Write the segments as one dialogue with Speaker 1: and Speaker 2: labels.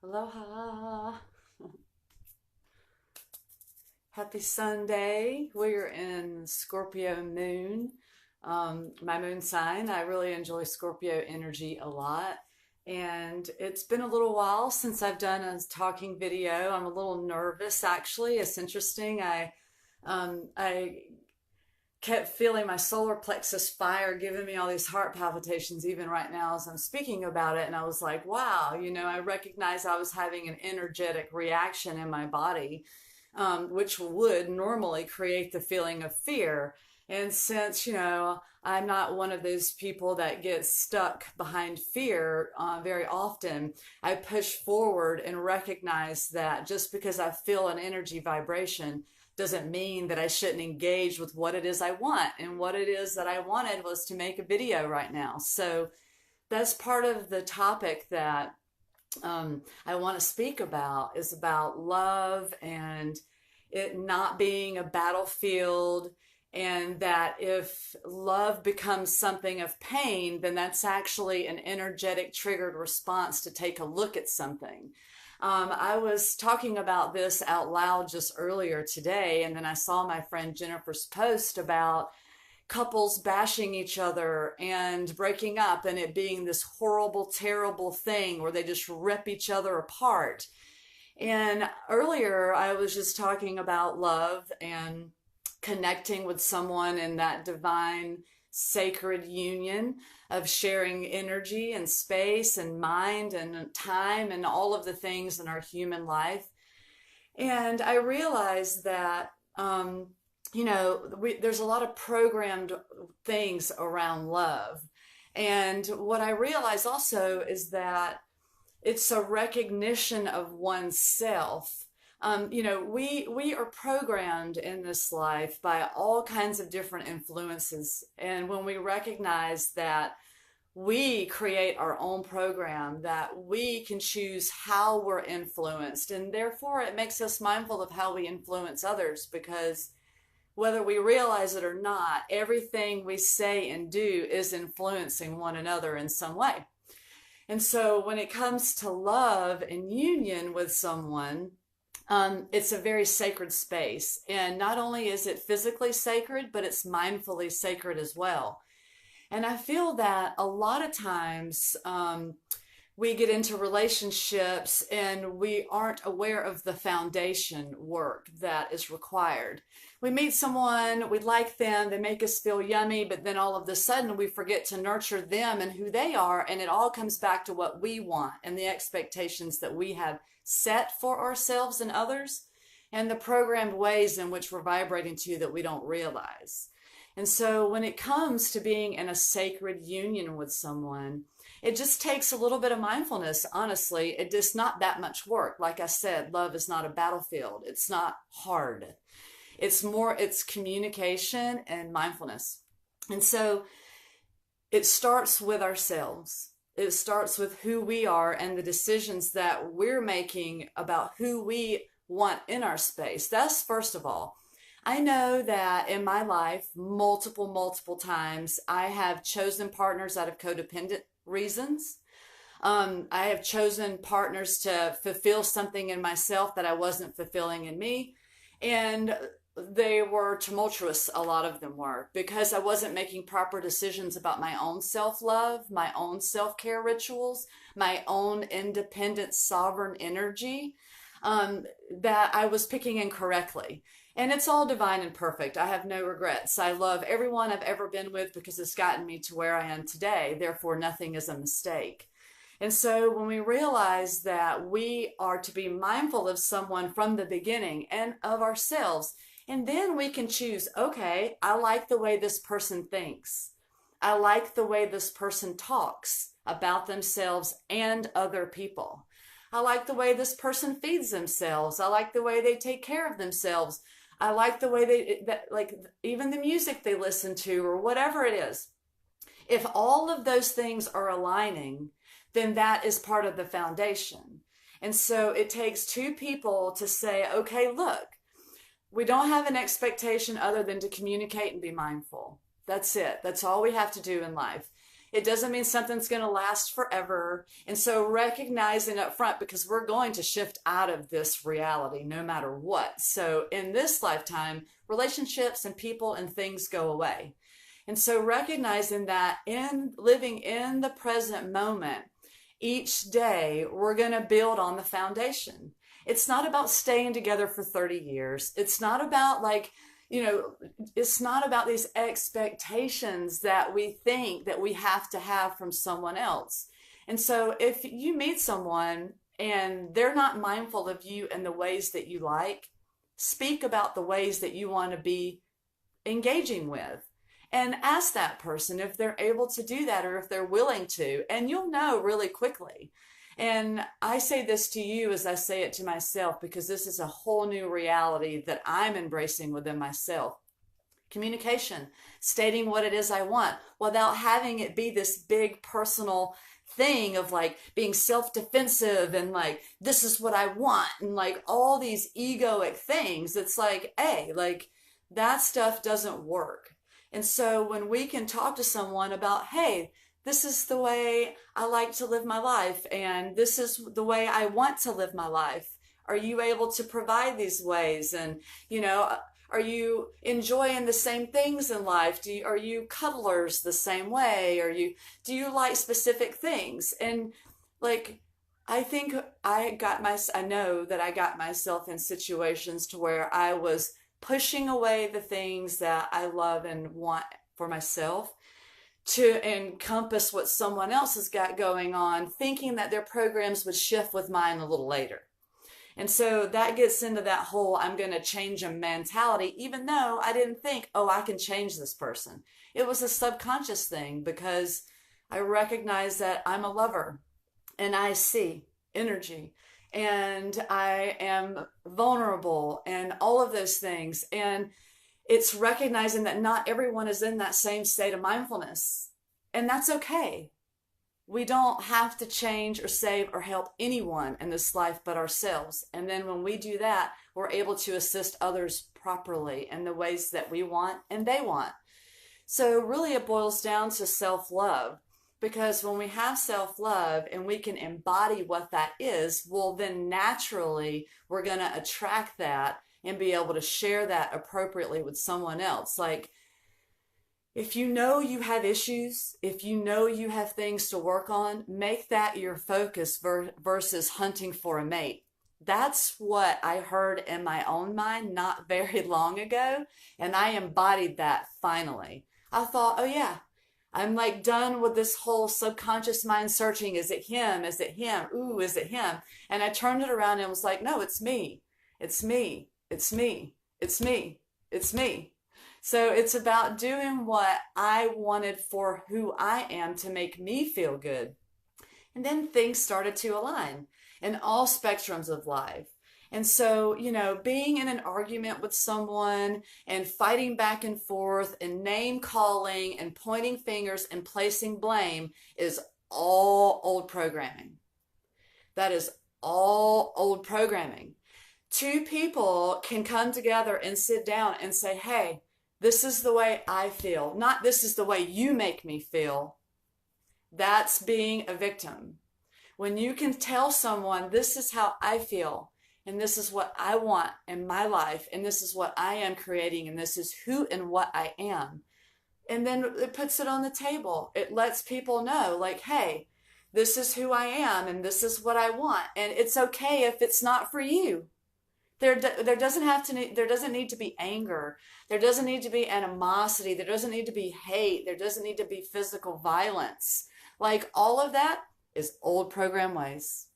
Speaker 1: Aloha. Happy Sunday. We're in Scorpio moon. My moon sign. I really enjoy Scorpio energy a lot. And it's been a little while since I've done a talking video. I'm a little nervous actually. It's interesting. I kept feeling my solar plexus fire giving me all these heart palpitations even right now as I'm speaking about it. And I was like, wow, I recognized I was having an energetic reaction in my body, which would normally create the feeling of fear. And since, I'm not one of those people that gets stuck behind fear very often, I push forward and recognize that just because I feel an energy vibration doesn't mean that I shouldn't engage with what it is I want. And what it is that I wanted was to make a video right now. So that's part of the topic that I want to speak about, is about love and it not being a battlefield, and that if love becomes something of pain, then that's actually an energetic triggered response to take a look at something. I was talking about this out loud just earlier today, and then I saw my friend Jennifer's post about couples bashing each other and breaking up, and it being this horrible, terrible thing where they just rip each other apart. And earlier, I was just talking about love and connecting with someone in that divine, sacred union of sharing energy and space and mind and time and all of the things in our human life. And I realized that, there's a lot of programmed things around love. And what I realized also is that it's a recognition of oneself. We are programmed in this life by all kinds of different influences. And when we recognize that we create our own program, that we can choose how we're influenced, and therefore it makes us mindful of how we influence others, because whether we realize it or not, everything we say and do is influencing one another in some way. And so when it comes to love and union with someone, it's a very sacred space. And not only is it physically sacred, but it's mindfully sacred as well. And I feel that a lot of times we get into relationships and we aren't aware of the foundation work that is required. We meet someone, we like them, they make us feel yummy, but then all of a sudden we forget to nurture them and who they are, and it all comes back to what we want and the expectations that we have set for ourselves and others, and the programmed ways in which we're vibrating to that we don't realize. And so when it comes to being in a sacred union with someone, it just takes a little bit of mindfulness, honestly. It is not that much work. Like I said, love is not a battlefield. It's not hard. It's communication and mindfulness. And so it starts with ourselves. It starts with who we are and the decisions that we're making about who we want in our space. That's first of all. I know that in my life, multiple times, I have chosen partners out of codependent reasons. I have chosen partners to fulfill something in myself that I wasn't fulfilling in me. And they were tumultuous, a lot of them were, because I wasn't making proper decisions about my own self-love, my own self-care rituals, my own independent, sovereign energy, that I was picking incorrectly. And it's all divine and perfect. I have no regrets. I love everyone I've ever been with because it's gotten me to where I am today. Therefore, nothing is a mistake. And so when we realize that we are to be mindful of someone from the beginning and of ourselves, and then we can choose, okay, I like the way this person thinks. I like the way this person talks about themselves and other people. I like the way this person feeds themselves. I like the way they take care of themselves. I like the way even the music they listen to or whatever it is. If all of those things are aligning, then that is part of the foundation. And so it takes two people to say, okay, look, we don't have an expectation other than to communicate and be mindful. That's it. That's all we have to do in life. It doesn't mean something's going to last forever. And so recognizing up front, because we're going to shift out of this reality no matter what. So in this lifetime, relationships and people and things go away. And so recognizing that in living in the present moment, each day we're going to build on the foundation. It's not about staying together for 30 years. It's not about it's not about these expectations that we think that we have to have from someone else. And so if you meet someone and they're not mindful of you and the ways that you like, speak about the ways that you want to be engaging with. And ask that person if they're able to do that or if they're willing to. And you'll know really quickly. And I say this to you as I say it to myself, because this is a whole new reality that I'm embracing within myself. Communication, stating what it is I want without having it be this big personal thing of like being self-defensive and like, this is what I want. And like all these egoic things. It's like, hey, like that stuff doesn't work. And so when we can talk to someone about, hey, this is the way I like to live my life, and this is the way I want to live my life. Are you able to provide these ways? And, are you enjoying the same things in life? Are you cuddlers the same way? Do you like specific things? And like, I think I know that I got myself in situations to where I was pushing away the things that I love and want for myself to encompass what someone else has got going on, thinking that their programs would shift with mine a little later. And so that gets into that whole I'm going to change a mentality, even though I didn't think, oh, I can change this person. It was a subconscious thing because I recognize that I'm a lover and I see energy. And I am vulnerable and all of those things. And it's recognizing that not everyone is in that same state of mindfulness. And that's okay. We don't have to change or save or help anyone in this life but ourselves. And then when we do that, we're able to assist others properly in the ways that we want and they want. So really it boils down to self-love. Because when we have self-love and we can embody what that is, well, then naturally we're going to attract that and be able to share that appropriately with someone else. Like, if you know you have issues, if you know you have things to work on, make that your focus versus hunting for a mate. That's what I heard in my own mind not very long ago, and I embodied that finally. I thought, oh yeah. I'm like done with this whole subconscious mind searching. Is it him? Is it him? Ooh, is it him? And I turned it around and was like, no, it's me. It's me. It's me. It's me. It's me. So it's about doing what I wanted for who I am to make me feel good. And then things started to align in all spectrums of life. And so, being in an argument with someone and fighting back and forth and name calling and pointing fingers and placing blame is all old programming. That is all old programming. Two people can come together and sit down and say, hey, this is the way I feel. Not this is the way you make me feel. That's being a victim. When you can tell someone, this is how I feel. And this is what I want in my life. And this is what I am creating. And this is who and what I am. And then it puts it on the table. It lets people know, like, hey, this is who I am. And this is what I want. And it's okay if it's not for you. There doesn't need to be anger. There doesn't need to be animosity. There doesn't need to be hate. There doesn't need to be physical violence. Like, all of that is old program ways.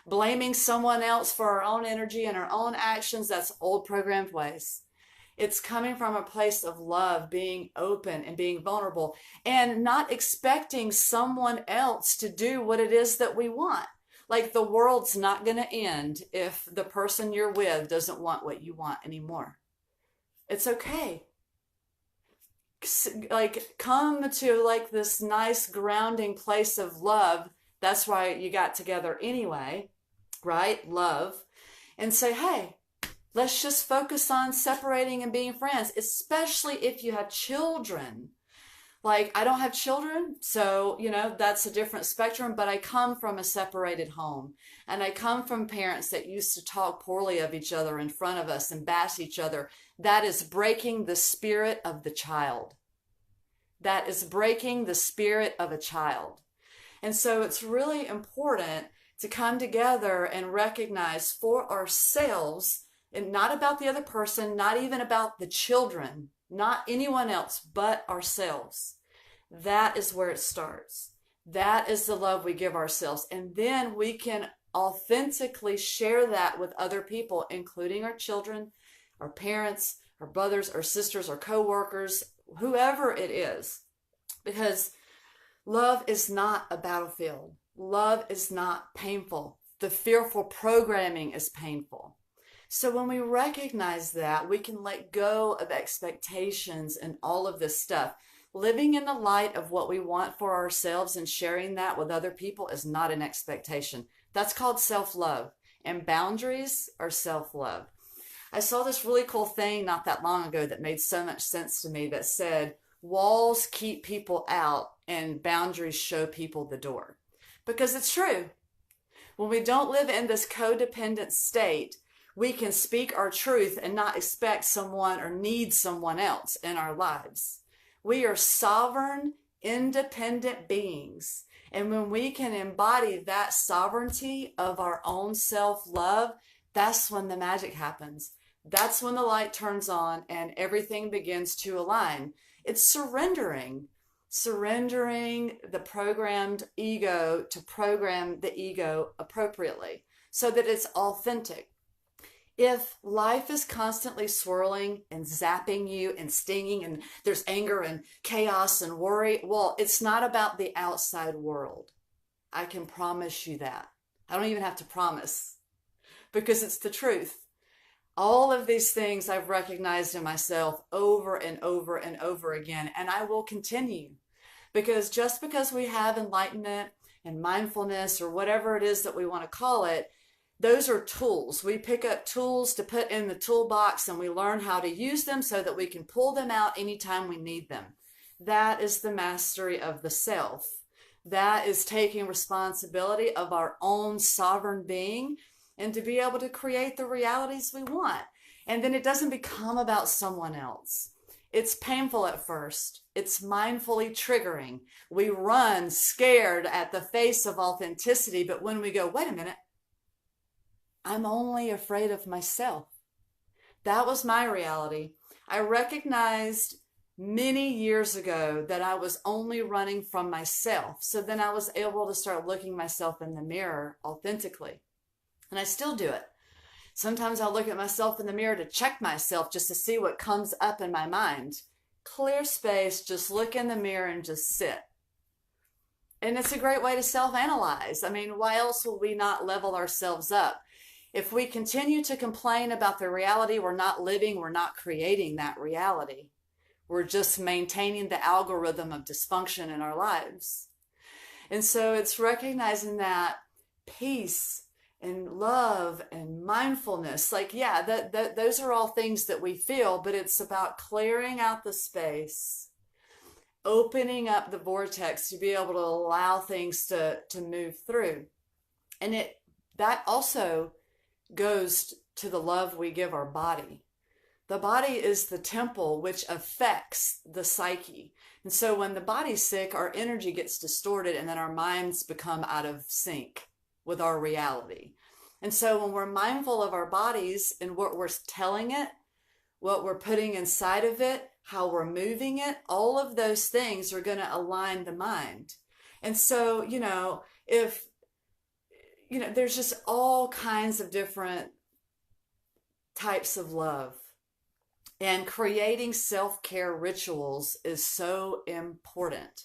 Speaker 1: Blaming someone else for our own energy and our own actions, that's old programmed ways. It's coming from a place of love, being open and being vulnerable, and not expecting someone else to do what it is that we want. Like, the world's not going to end if the person you're with doesn't want what you want anymore. It's okay. Like, come to like this nice grounding place of love. That's why you got together anyway. Right? Love. And say, hey, let's just focus on separating and being friends, especially if you have children. Like, I don't have children, so, that's a different spectrum, but I come from a separated home. And I come from parents that used to talk poorly of each other in front of us and bash each other. That is breaking the spirit of the child. That is breaking the spirit of a child. And so it's really important to come together and recognize for ourselves, and not about the other person, not even about the children, not anyone else but ourselves. That is where it starts. That is the love we give ourselves. And then we can authentically share that with other people, including our children, our parents, our brothers, our sisters, our coworkers, whoever it is. Because love is not a battlefield. Love is not painful. The fearful programming is painful. So when we recognize that, we can let go of expectations and all of this stuff. Living in the light of what we want for ourselves and sharing that with other people is not an expectation. That's called self-love. And boundaries are self-love. I saw this really cool thing not that long ago that made so much sense to me that said, walls keep people out and boundaries show people the door. Because it's true. When we don't live in this codependent state, we can speak our truth and not expect someone or need someone else in our lives. We are sovereign, independent beings. And when we can embody that sovereignty of our own self-love, that's when the magic happens. That's when the light turns on and everything begins to align. It's surrendering the programmed ego to program the ego appropriately so that it's authentic. If life is constantly swirling and zapping you and stinging and there's anger and chaos and worry, well, it's not about the outside world. I can promise you that. I don't even have to promise because it's the truth. All of these things I've recognized in myself over and over and over again, and I will continue. Because just because we have enlightenment and mindfulness or whatever it is that we want to call it, those are tools. We pick up tools to put in the toolbox and we learn how to use them so that we can pull them out anytime we need them. That is the mastery of the self. That is taking responsibility of our own sovereign being and to be able to create the realities we want. And then it doesn't become about someone else. It's painful at first. It's mindfully triggering. We run scared at the face of authenticity, but when we go, wait a minute, I'm only afraid of myself. That was my reality. I recognized many years ago that I was only running from myself. So then I was able to start looking myself in the mirror authentically. And I still do it. Sometimes I'll look at myself in the mirror to check myself just to see what comes up in my mind. Clear space, just look in the mirror and just sit. And it's a great way to self-analyze. I mean, why else will we not level ourselves up? If we continue to complain about the reality we're not living, we're not creating that reality. We're just maintaining the algorithm of dysfunction in our lives. And so it's recognizing that peace and love and mindfulness, like, yeah, those are all things that we feel, but it's about clearing out the space, opening up the vortex to be able to allow things to move through. And that also goes to the love we give our body. The body is the temple which affects the psyche. And so when the body's sick, our energy gets distorted and then our minds become out of sync with our reality. And so when we're mindful of our bodies and what we're telling it, what we're putting inside of it, how we're moving it, all of those things are going to align the mind. And so, there's just all kinds of different types of love. And creating self-care rituals is so important.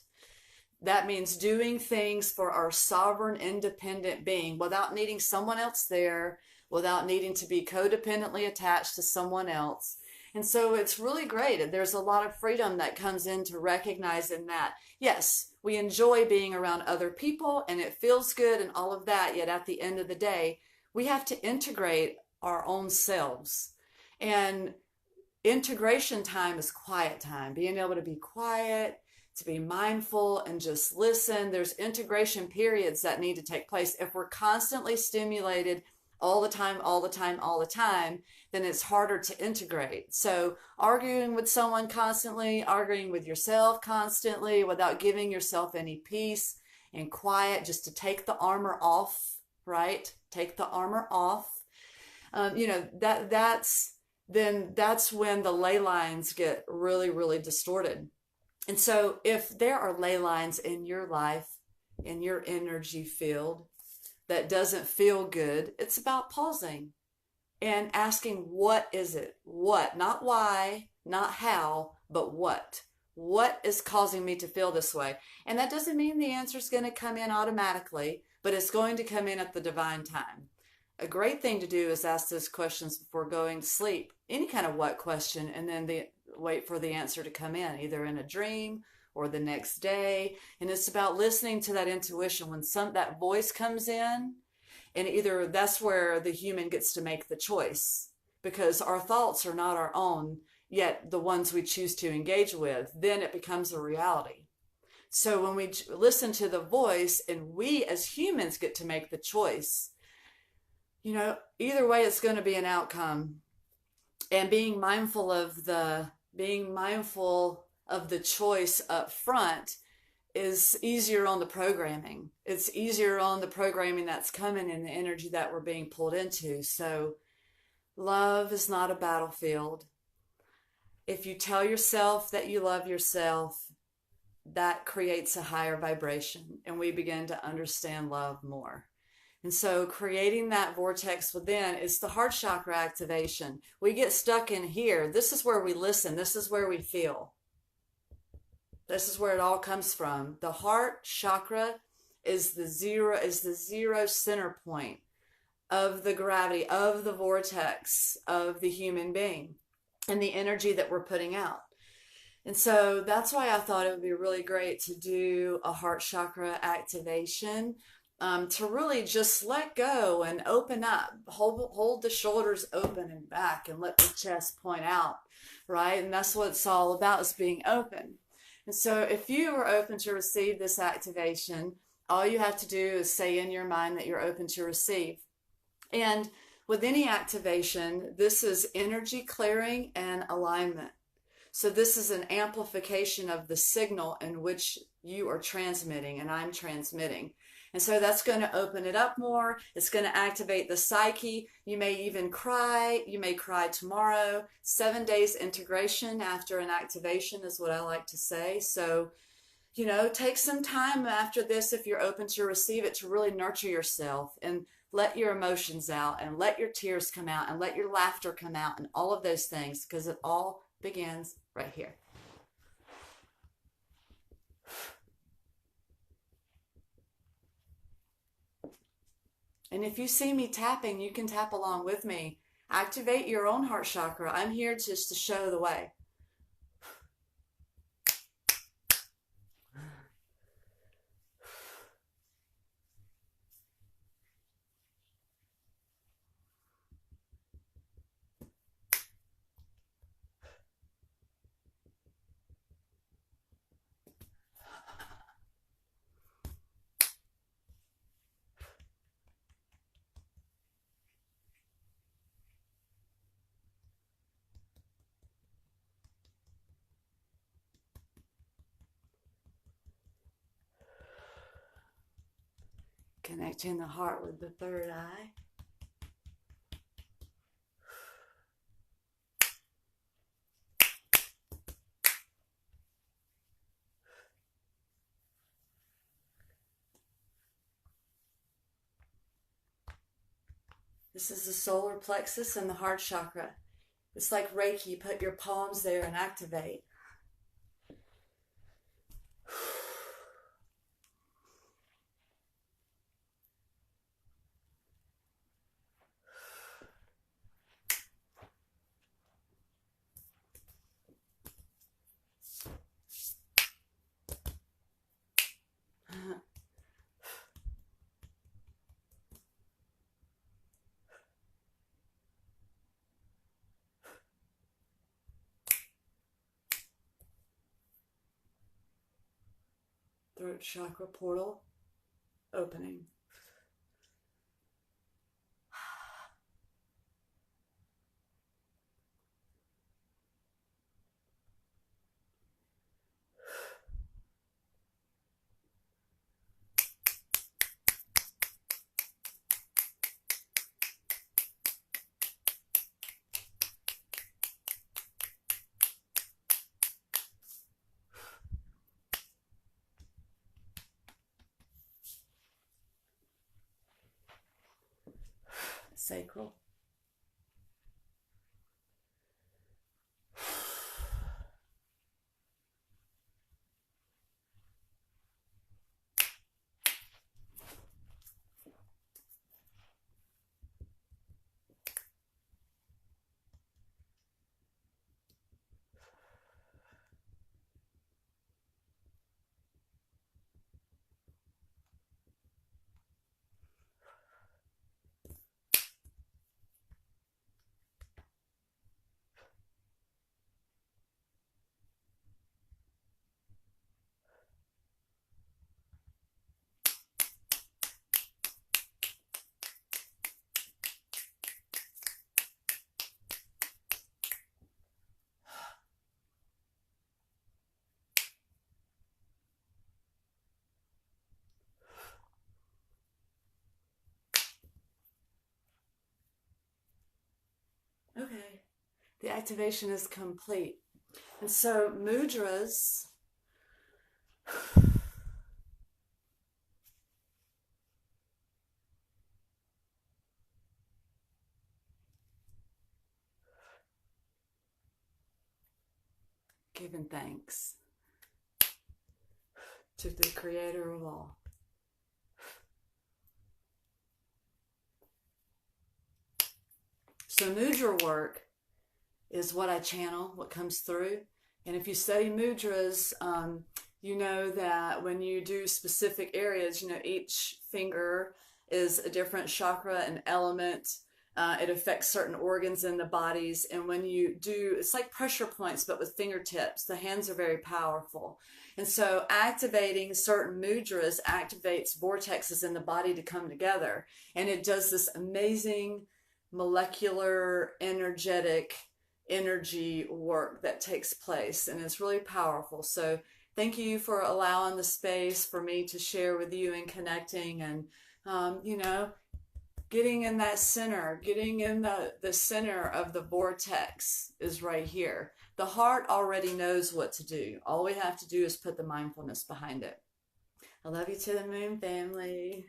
Speaker 1: That means doing things for our sovereign, independent being without needing someone else there, without needing to be codependently attached to someone else. And so it's really great. There's a lot of freedom that comes into recognizing that, yes, we enjoy being around other people and it feels good and all of that. Yet at the end of the day, we have to integrate our own selves. And integration time is quiet time, being able to be quiet, to be mindful and just listen. There's integration periods that need to take place. If we're constantly stimulated all the time, all the time, all the time, then it's harder to integrate. So arguing with someone constantly, arguing with yourself constantly without giving yourself any peace and quiet, just to take the armor off, right? Take the armor off. That's when the ley lines get really, really distorted. And so if there are ley lines in your life, in your energy field, that doesn't feel good, it's about pausing and asking, what is it? What? Not why, not how, but what? What is causing me to feel this way? And that doesn't mean the answer is going to come in automatically, but it's going to come in at the divine time. A great thing to do is ask those questions before going to sleep. Any kind of what question, and then wait for the answer to come in, either in a dream or the next day. And it's about listening to that intuition when that voice comes in, and either that's where the human gets to make the choice, because our thoughts are not our own, yet the ones we choose to engage with, then it becomes a reality. So when we listen to the voice and we as humans get to make the choice, either way it's going to be an outcome. And being mindful of the choice up front is easier on the programming. It's easier on the programming that's coming in the energy that we're being pulled into. So love is not a battlefield. If you tell yourself that you love yourself, that creates a higher vibration, and we begin to understand love more. And so creating that vortex within is the heart chakra activation. We get stuck in here. This is where we listen. This is where we feel. This is where it all comes from. The heart chakra is the zero center point of the gravity, of the vortex of the human being and the energy that we're putting out. And so that's why I thought it would be really great to do a heart chakra activation, to really just let go and open up, hold the shoulders open and back, and let the chest point out, right? And that's what it's all about, is being open. And so if you are open to receive this activation, all you have to do is say in your mind that you're open to receive. And with any activation, this is energy clearing and alignment. So this is an amplification of the signal in which you are transmitting and I'm transmitting. And so that's going to open it up more. It's going to activate the psyche. You may even cry. You may cry tomorrow. 7 days integration after an activation is what I like to say. So, take some time after this, if you're open to receive it, to really nurture yourself and let your emotions out and let your tears come out and let your laughter come out and all of those things, because it all begins right here. And if you see me tapping, you can tap along with me. Activate your own heart chakra. I'm here just to show the way. Connecting the heart with the third eye. This is the solar plexus and the heart chakra. It's like Reiki. Put your palms there and activate. throat chakra portal opening. Sacral. Okay, the activation is complete. And so mudras giving thanks to the creator of all. So mudra work is what I channel, what comes through. And if you study mudras, you know that when you do specific areas, you know, each finger is a different chakra and element. It affects certain organs in the bodies. And when you do, it's like pressure points, but with fingertips. The hands are very powerful. And so activating certain mudras activates vortexes in the body to come together. And it does this amazing molecular energetic energy work that takes place, and it's really powerful. So thank you for allowing the space for me to share with you and connecting, and you know, getting in that center, getting in the center of the vortex is right here. The heart already knows what to do. All we have to do is put the mindfulness behind it. I love you to the moon, family.